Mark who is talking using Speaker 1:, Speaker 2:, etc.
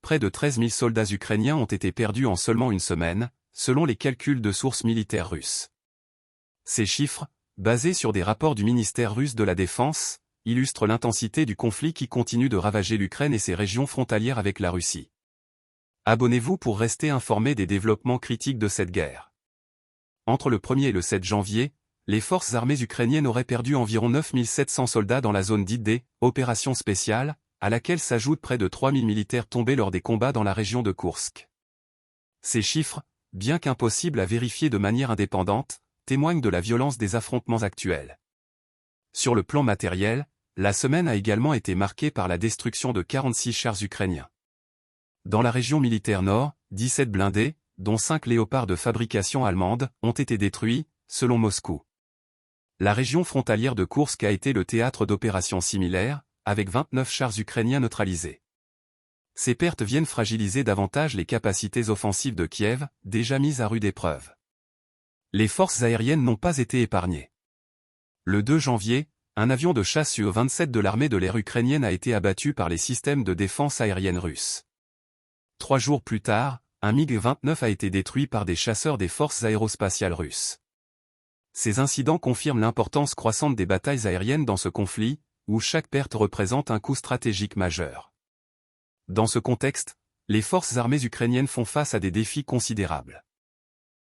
Speaker 1: près de 13 000 soldats ukrainiens ont été perdus en seulement une semaine, selon les calculs de sources militaires russes. Ces chiffres, basés sur des rapports du ministère russe de la Défense, illustrent l'intensité du conflit qui continue de ravager l'Ukraine et ses régions frontalières avec la Russie. Abonnez-vous pour rester informé des développements critiques de cette guerre. Entre le 1er et le 7 janvier, les forces armées ukrainiennes auraient perdu environ 9 700 soldats dans la zone dite des « opérations spéciales », à laquelle s'ajoutent près de 3 000 militaires tombés lors des combats dans la région de Koursk. Ces chiffres, bien qu'impossibles à vérifier de manière indépendante, témoignent de la violence des affrontements actuels. Sur le plan matériel, la semaine a également été marquée par la destruction de 46 chars ukrainiens. Dans la région militaire nord, 17 blindés, dont 5 léopards de fabrication allemande, ont été détruits, selon Moscou. La région frontalière de Koursk a été le théâtre d'opérations similaires, avec 29 chars ukrainiens neutralisés. Ces pertes viennent fragiliser davantage les capacités offensives de Kiev, déjà mises à rude épreuve. Les forces aériennes n'ont pas été épargnées. Le 2 janvier, un avion de chasse Su-27 de l'armée de l'air ukrainienne a été abattu par les systèmes de défense aérienne russes. 3 jours plus tard, un MiG-29 a été détruit par des chasseurs des forces aérospatiales russes. Ces incidents confirment l'importance croissante des batailles aériennes dans ce conflit, où chaque perte représente un coût stratégique majeur. Dans ce contexte, les forces armées ukrainiennes font face à des défis considérables.